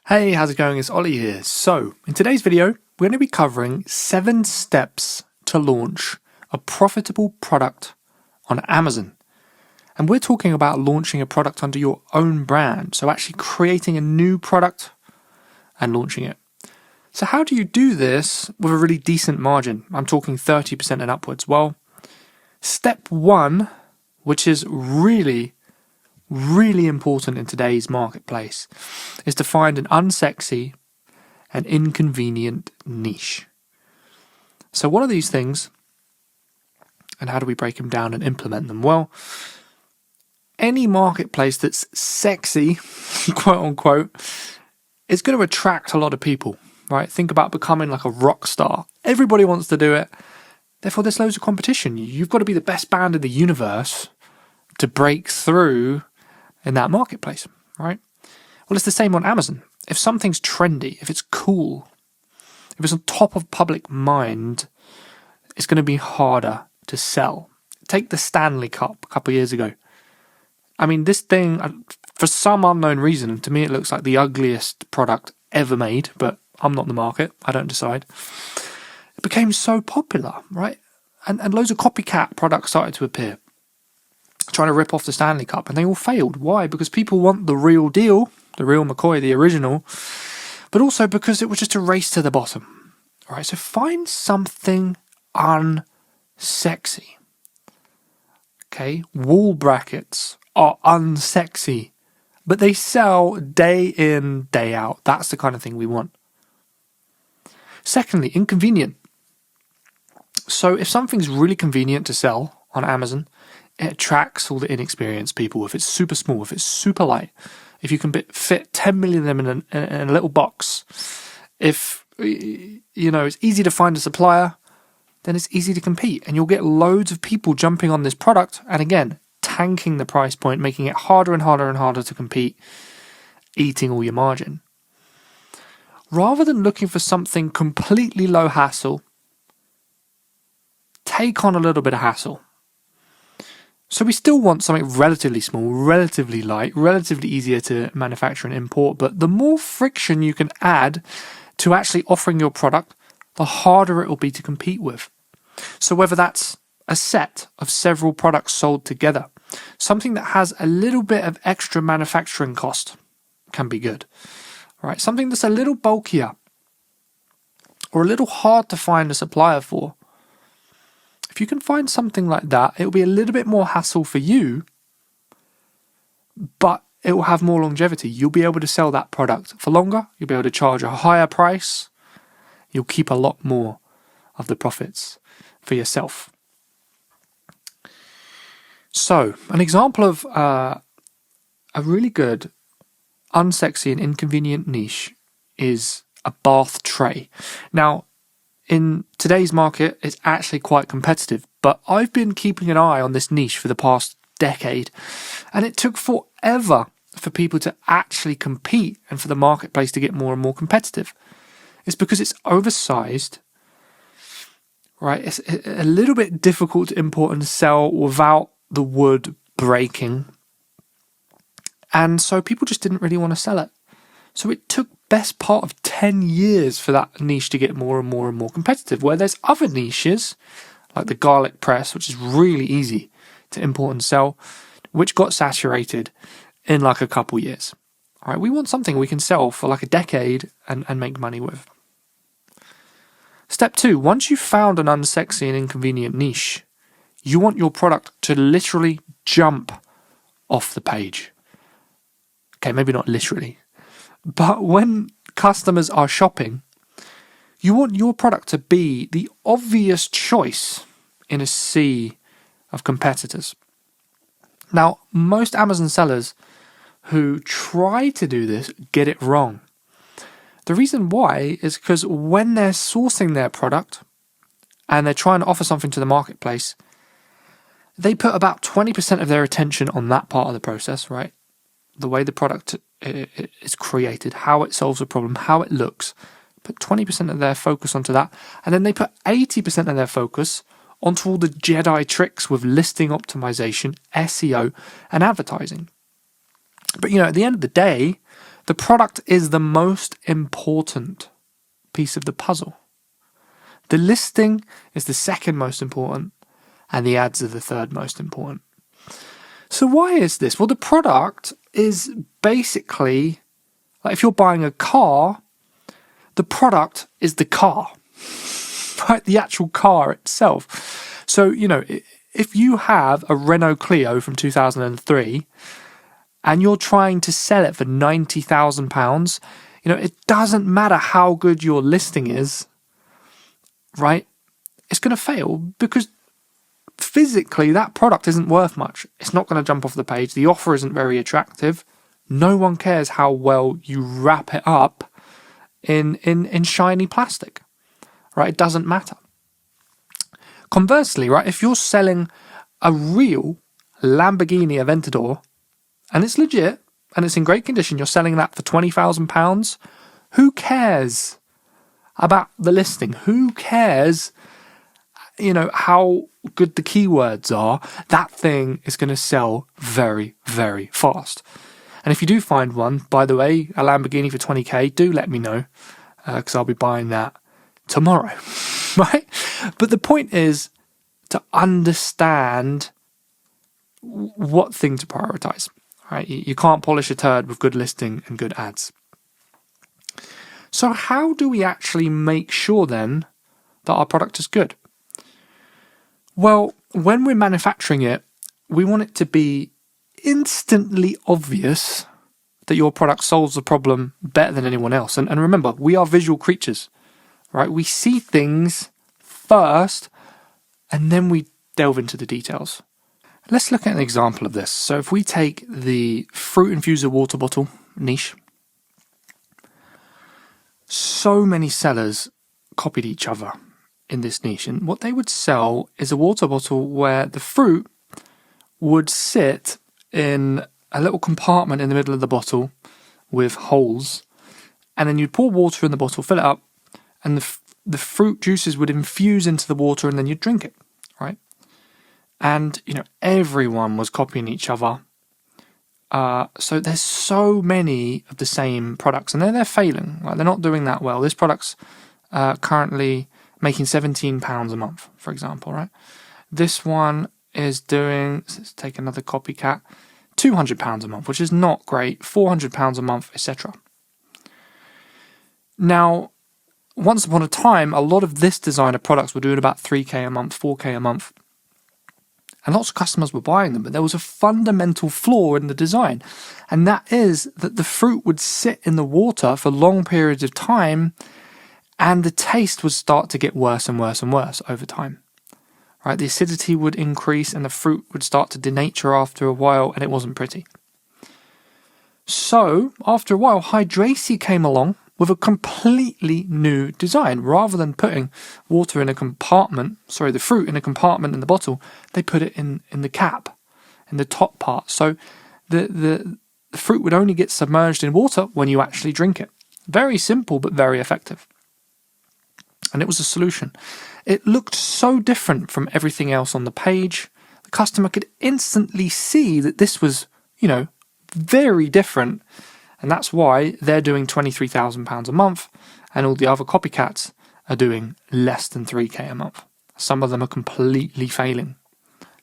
Hey, how's it going? It's Ollie here. So, in today's video, we're going to be covering 7 steps to launch a profitable product on Amazon. And we're talking about launching a product under your own brand. So actually creating a new product and launching it. So how do you do this with a really decent margin? I'm talking 30% and upwards. Well, step 1, which is really important in today's marketplace, is to find an unsexy and inconvenient niche. So what are these things and how do we break them down and implement them? Well, any marketplace that's sexy, quote unquote, is going to attract a lot of people, right? Think about becoming like a rock star. Everybody wants to do it. Therefore, there's loads of competition. You've got to be the best band in the universe to break through in that marketplace, right? Well, it's the same on Amazon. If something's trendy, if it's cool, if it's on top of public mind, it's going to be harder to sell. Take the Stanley Cup a couple of years ago. I mean, this thing, for some unknown reason, to me it looks like the ugliest product ever made, but I'm not the market, I don't decide. It became so popular, right? And loads of copycat products started to appear, trying to rip off the Stanley Cup, and they all failed. Why? Because people want the real deal, the real McCoy, the original, but also because it was just a race to the bottom. All right, so find something unsexy. Okay, wall brackets are unsexy, but they sell day in, day out. That's the kind of thing we want. Secondly, inconvenient. So if something's really convenient to sell on Amazon, it attracts all the inexperienced people. If it's super small, if it's super light, if you can fit 10 million of them in a little box, if it's easy to find a supplier, then it's easy to compete. And you'll get loads of people jumping on this product and again, tanking the price point, making it harder and harder and harder to compete, eating all your margin. Rather than looking for something completely low hassle, take on a little bit of hassle. So we still want something relatively small, relatively light, relatively easier to manufacture and import, but the more friction you can add to actually offering your product, the harder it will be to compete with. So whether that's a set of several products sold together, something that has a little bit of extra manufacturing cost can be good. Right? Something that's a little bulkier or a little hard to find a supplier for. If you can find something like that, it'll be a little bit more hassle for you, but it will have more longevity. You'll be able to sell that product for longer. You'll be able to charge a higher price. You'll keep a lot more of the profits for yourself. So, an example of a really good, unsexy and inconvenient niche is a bath tray. Now, in today's market, it's actually quite competitive, but I've been keeping an eye on this niche for the past decade, and it took forever for people to actually compete and for the marketplace to get more and more competitive. It's because it's oversized, right? It's a little bit difficult to import and sell without the wood breaking, and so people just didn't really want to sell it. So it took best part of 10 years for that niche to get more and more and more competitive, where there's other niches, like the garlic press, which is really easy to import and sell, which got saturated in like a couple years. All right, we want something we can sell for like a decade and make money with. Step 2, once you've found an unsexy and inconvenient niche, you want your product to literally jump off the page. Okay, maybe not literally. But when customers are shopping, you want your product to be the obvious choice in a sea of competitors. Now, most Amazon sellers who try to do this get it wrong. The reason why is because when they're sourcing their product and they're trying to offer something to the marketplace, they put about 20% of their attention on that part of the process, right? The way the product is created, how it solves a problem, how it looks. Put 20% of their focus onto that. And then they put 80% of their focus onto all the Jedi tricks with listing optimization, SEO, and advertising. But at the end of the day, The product is the most important piece of the puzzle. The listing is the second most important, and the ads are the third most important. So why is this? Well, the product is basically, like if you're buying a car, the product is the car, right? The actual car itself. So, if you have a Renault Clio from 2003 and you're trying to sell it for £90,000, it doesn't matter how good your listing is, right? It's going to fail because physically that product isn't worth much. It's not going to jump off the page. The offer isn't very attractive. No one cares how well you wrap it up in shiny plastic, right? It doesn't matter. Conversely, right, if you're selling a real Lamborghini Aventador and it's legit and it's in great condition, you're selling that for £20,000, who cares about the listing? Who cares, how good the keywords are? That thing is going to sell very, very fast. And if you do find one, by the way, a Lamborghini for 20k, do let me know, because I'll be buying that tomorrow, right? But the point is to understand what thing to prioritize, right? You can't polish a turd with good listing and good ads. So how do we actually make sure then that our product is good? Well, when we're manufacturing it, we want it to be instantly obvious that your product solves the problem better than anyone else. And remember, we are visual creatures, right? We see things first and then we delve into the details. Let's look at an example of this. So if we take the fruit infuser water bottle niche, so many sellers copied each other in this niche. And what they would sell is a water bottle where the fruit would sit in a little compartment in the middle of the bottle with holes. And then you'd pour water in the bottle, fill it up, and the fruit juices would infuse into the water and then you'd drink it, right? And, everyone was copying each other. So there's so many of the same products and they're failing. Like they're not doing that well. This product's currently making £17 a month, for example, right? This one is doing, let's take another copycat, £200 a month, which is not great, £400 a month, etc. Now, once upon a time, a lot of this designer products were doing about 3k a month, 4k a month. And lots of customers were buying them, but there was a fundamental flaw in the design. And that is that the fruit would sit in the water for long periods of time and the taste would start to get worse and worse and worse over time. Right? The acidity would increase and the fruit would start to denature after a while and it wasn't pretty. So, after a while, Hydracy came along with a completely new design. Rather than putting water in a compartment, the fruit in a compartment in the bottle, they put it in the cap, in the top part. So the fruit would only get submerged in water when you actually drink it. Very simple, but very effective. And it was a solution. It looked so different from everything else on the page. The customer could instantly see that this was, very different. And that's why they're doing £23,000 a month and all the other copycats are doing less than 3k a month. Some of them are completely failing.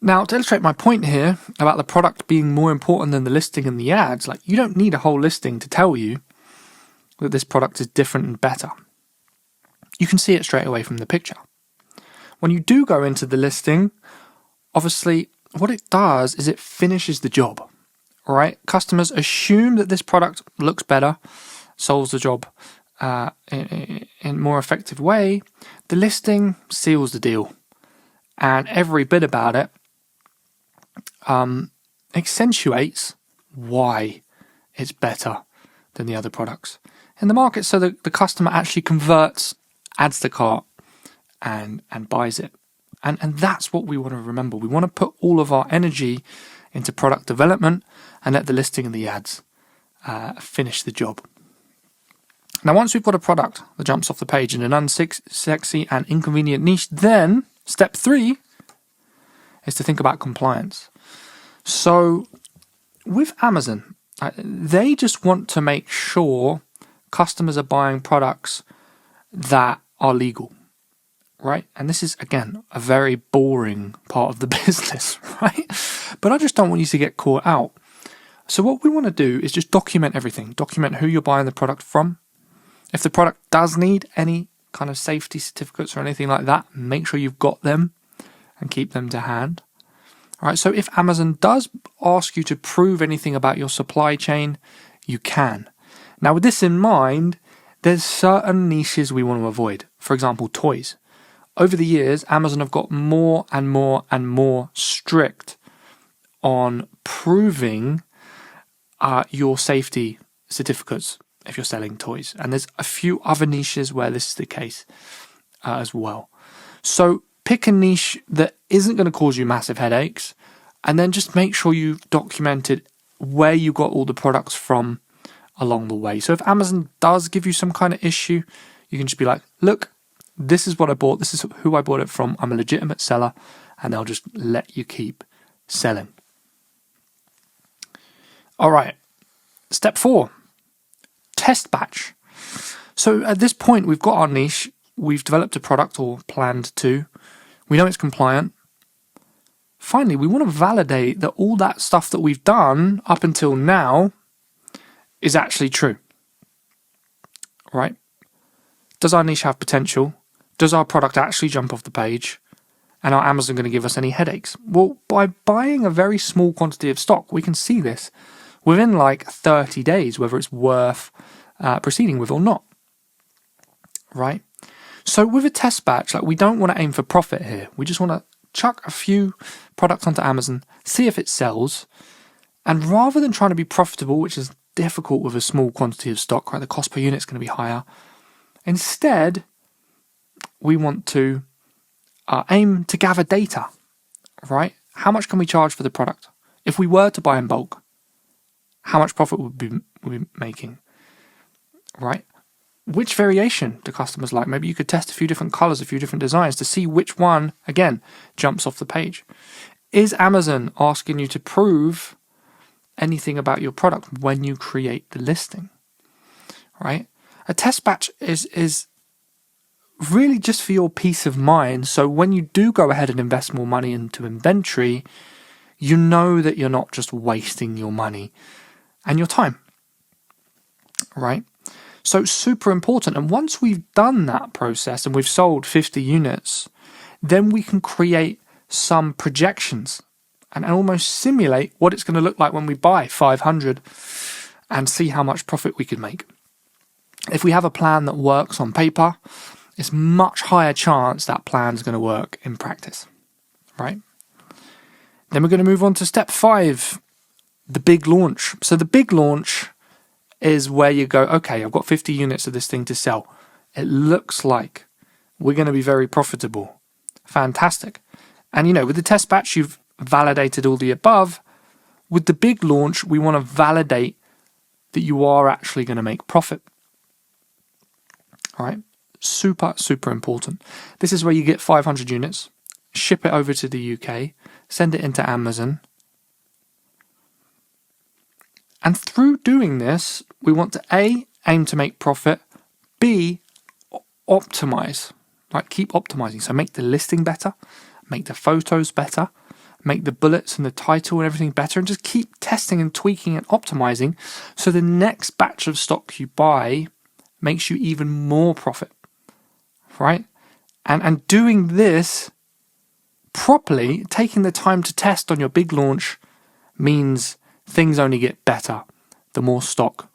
Now, to illustrate my point here about the product being more important than the listing and the ads, you don't need a whole listing to tell you that this product is different and better. You can see it straight away from the picture. When you do go into the listing, obviously what it does is it finishes the job. Right? Customers assume that this product looks better, solves the job in a more effective way. The listing seals the deal. And every bit about it accentuates why it's better than the other products in the market, so that the customer actually converts, adds to cart, and buys it. And that's what we want to remember. We want to put all of our energy into product development and let the listing and the ads finish the job. Now, once we've got a product that jumps off the page in an unsexy and inconvenient niche, then step 3 is to think about compliance. So with Amazon, They just want to make sure customers are buying products that are legal, right? And this is, again, a very boring part of the business, right? But I just don't want you to get caught out. So what we want to do is just document everything. Document who you're buying the product from. If the product does need any kind of safety certificates or anything like that, make sure you've got them and keep them to hand. All right, so if Amazon does ask you to prove anything about your supply chain, you can. Now, with this in mind, there's certain niches we want to avoid. For example, toys. Over the years, Amazon have got more and more and more strict on proving your safety certificates if you're selling toys. And there's a few other niches where this is the case as well. So pick a niche that isn't going to cause you massive headaches, and then just make sure you've documented where you got all the products from along the way. So if Amazon does give you some kind of issue, you can just be like, look, this is what I bought, this is who I bought it from, I'm a legitimate seller, and they'll just let you keep selling. All right, step 4, test batch. So at this point, we've got our niche, we've developed a product or planned to, we know it's compliant. Finally, we want to validate that all that stuff that we've done up until now is actually true, right? Does our niche have potential? Does our product actually jump off the page? And are Amazon going to give us any headaches? Well, by buying a very small quantity of stock, we can see this within like 30 days, whether it's worth proceeding with or not, right? So with a test batch, like, we don't want to aim for profit here. We just want to chuck a few products onto Amazon, see if it sells. And rather than trying to be profitable, which is difficult with a small quantity of stock, right? The cost per unit is going to be higher. Instead, we want to aim to gather data, right? How much can we charge for the product? If we were to buy in bulk, how much profit would we be making, right? Which variation do customers like? Maybe you could test a few different colors, a few different designs to see which one, again, jumps off the page. Is Amazon asking you to prove anything about your product when you create the listing, right? A test batch is really just for your peace of mind. So when you do go ahead and invest more money into inventory, you know that you're not just wasting your money and your time, right? So super important. And once we've done that process and we've sold 50 units, then we can create some projections and almost simulate what it's going to look like when we buy 500 and see how much profit we could make. If we have a plan that works on paper, it's much higher chance that plan is going to work in practice, right? Then we're going to move on to step 5, the big launch. So the big launch is where you go, okay, I've got 50 units of this thing to sell. It looks like we're going to be very profitable. Fantastic. And with the test batch, you've validated all the above. With the big launch, we want to validate that you are actually going to make profit. All right. Super, super important. This is where you get 500 units, ship it over to the UK, send it into Amazon. And through doing this, we want to A, aim to make profit, B, optimize, right? Keep optimizing. So make the listing better, make the photos better, make the bullets and the title and everything better, and just keep testing and tweaking and optimizing so the next batch of stock you buy makes you even more profit, right? And doing this properly, taking the time to test on your big launch, means things only get better the more stock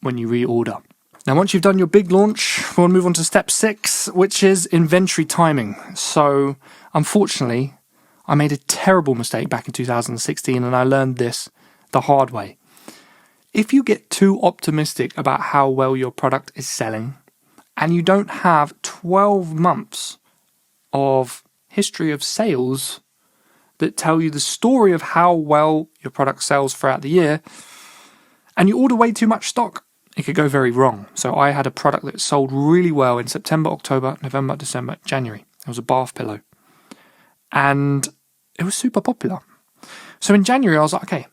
when you reorder. Now, once you've done your big launch, we'll move on to step 6, which is inventory timing. So, unfortunately, I made a terrible mistake back in 2016, and I learned this the hard way. If you get too optimistic about how well your product is selling, and you don't have 12 months of history of sales that tell you the story of how well your product sells throughout the year, and you order way too much stock, it could go very wrong. So I had a product that sold really well in September, October, November, December, January. It was a bath pillow. And it was super popular. So in January, I was like, okay,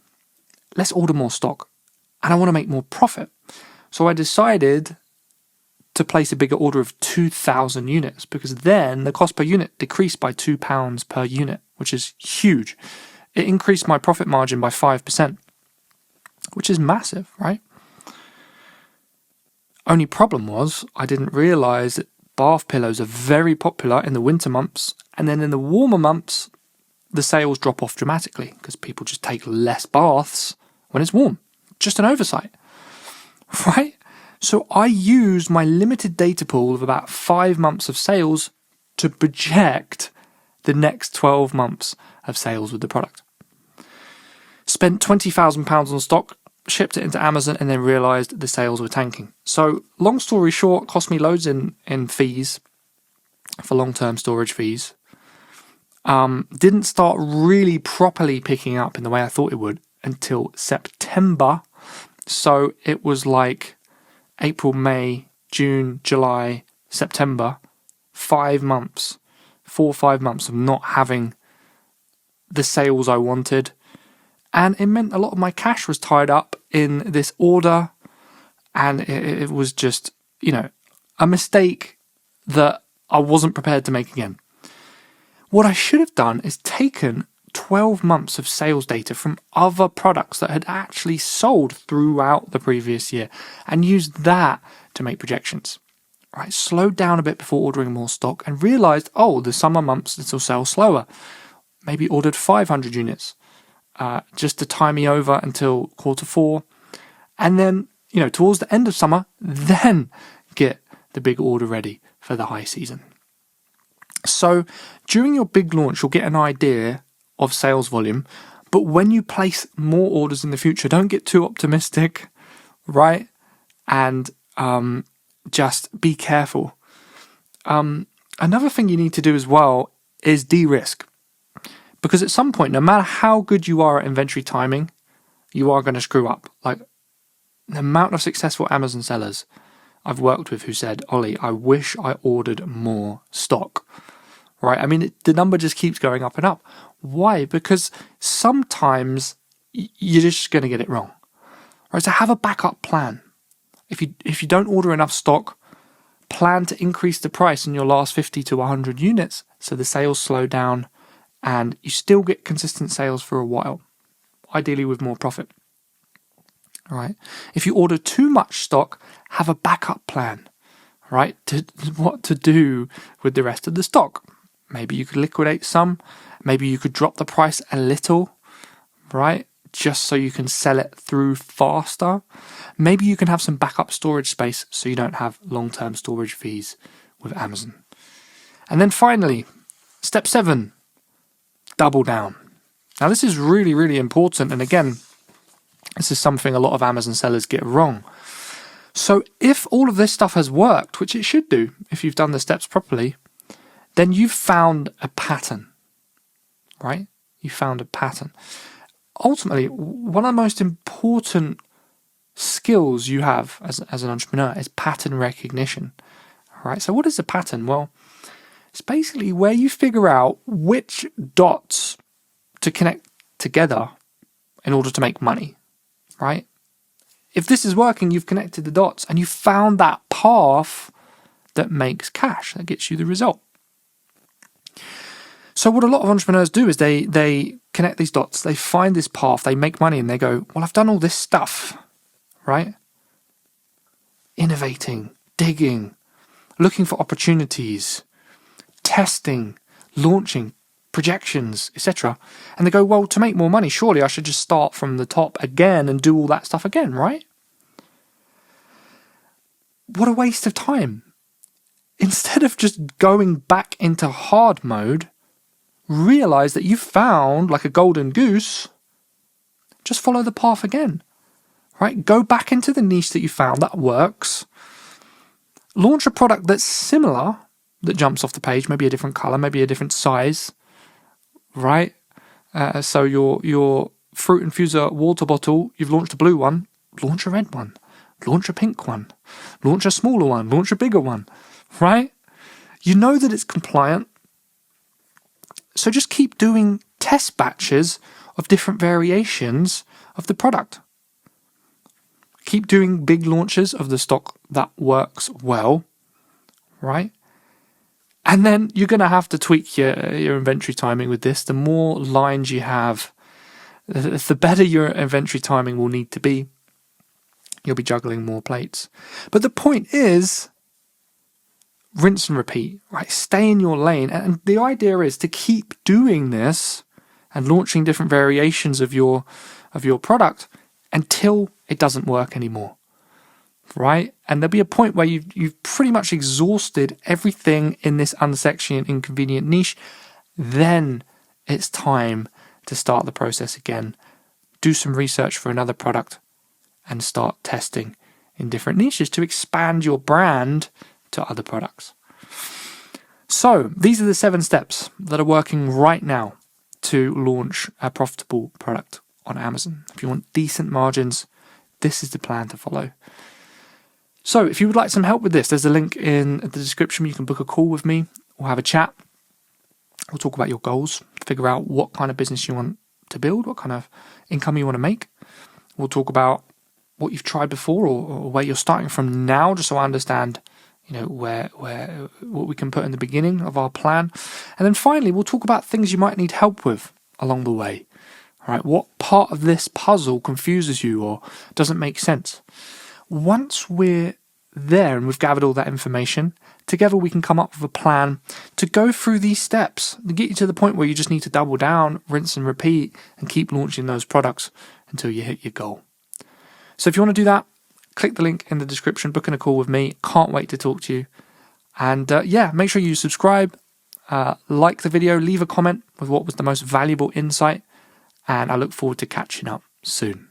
let's order more stock. and I want to make more profit. So I decided to place a bigger order of 2,000 units, because then the cost per unit decreased by £2 per unit, which is huge. It increased my profit margin by 5%, which is massive, right? Only problem was I didn't realise that bath pillows are very popular in the winter months, and then in the warmer months, the sales drop off dramatically because people just take less baths when it's warm. Just an oversight, right? So I used my limited data pool of about 5 months of sales to project the next 12 months of sales with the product. Spent £20,000 on stock, shipped it into Amazon, and then realised the sales were tanking. So long story short, cost me loads in fees for long-term storage fees. Didn't start really properly picking up in the way I thought it would until September. So it was like April, May, June, July, September, 5 months, 4 or 5 months of not having the sales I wanted. And it meant a lot of my cash was tied up in this order. And it was just, a mistake that I wasn't prepared to make again. What I should have done is taken 12 months of sales data from other products that had actually sold throughout the previous year and used that to make projections. Right, slowed down a bit before ordering more stock and realised, the summer months this will sell slower. Maybe ordered 500 units just to tie me over until Q4. And then, towards the end of summer, then get the big order ready for the high season. So during your big launch, you'll get an idea of sales volume, but when you place more orders in the future, don't get too optimistic, right? And just be careful. Another thing you need to do as well is de-risk, because at some point, no matter how good you are at inventory timing, you are going to screw up. Like the amount of successful Amazon sellers I've worked with who said, Ollie, I wish I ordered more stock. Right? I mean, the number just keeps going up and up. Why? Because sometimes you're just going to get it wrong. Right? So have a backup plan. If you don't order enough stock, plan to increase the price in your last 50 to 100 units so the sales slow down and you still get consistent sales for a while, ideally with more profit. All right? If you order too much stock, have a backup plan, right? What to do with the rest of the stock. Maybe you could liquidate some. Maybe you could drop the price a little, right? Just so you can sell it through faster. Maybe you can have some backup storage space so you don't have long-term storage fees with Amazon. And then finally, step 7, double down. Now this is really, really important. And again, this is something a lot of Amazon sellers get wrong. So if all of this stuff has worked, which it should do if you've done the steps properly, then you've found a pattern, right? You found a pattern. Ultimately, one of the most important skills you have as an entrepreneur is pattern recognition, right? So what is a pattern? Well, it's basically where you figure out which dots to connect together in order to make money, right? If this is working, you've connected the dots and you found that path that makes cash, that gets you the result. So what a lot of entrepreneurs do is they connect these dots, they find this path, they make money and they go, well, I've done all this stuff, right? Innovating, digging, looking for opportunities, testing, launching, projections, etc. And they go, well, to make more money, surely I should just start from the top again and do all that stuff again, right? What a waste of time. Instead of just going back into hard mode, realize that you found like a golden goose, just follow the path again, right? Go back into the niche that you found that works. Launch a product that's similar, that jumps off the page, maybe a different color, maybe a different size, right? So your fruit infuser water bottle, you've launched a blue one, launch a red one, launch a pink one, launch a smaller one, launch a bigger one, right? You know that it's compliant. So just keep doing test batches of different variations of the product. Keep doing big launches of the stock that works well, right? And then you're going to have to tweak your inventory timing with this. The more lines you have, the better your inventory timing will need to be. You'll be juggling more plates. But the point is, rinse and repeat, right? Stay in your lane. And the idea is to keep doing this and launching different variations of your product until it doesn't work anymore. Right? And there'll be a point where you've pretty much exhausted everything in this unsexy and inconvenient niche. Then it's time to start the process again. Do some research for another product and start testing in different niches to expand your brand to other products. So these are the 7 steps that are working right now to launch a profitable product on Amazon. If you want decent margins, this is the plan to follow. So if you would like some help with this, there's a link in the description. You can book a call with me or have a chat. We'll talk about your goals, figure out what kind of business you want to build, what kind of income you want to make. We'll talk about what you've tried before or where you're starting from now, just so I understand, where what we can put in the beginning of our plan. And then finally, we'll talk about things you might need help with along the way. All right, what part of this puzzle confuses you or doesn't make sense? Once we're there and we've gathered all that information, together we can come up with a plan to go through these steps to get you to the point where you just need to double down, rinse and repeat, and keep launching those products until you hit your goal. So if you want to do that, click the link in the description, book in a call with me. Can't wait to talk to you. And make sure you subscribe, like the video, leave a comment with what was the most valuable insight, and I look forward to catching up soon.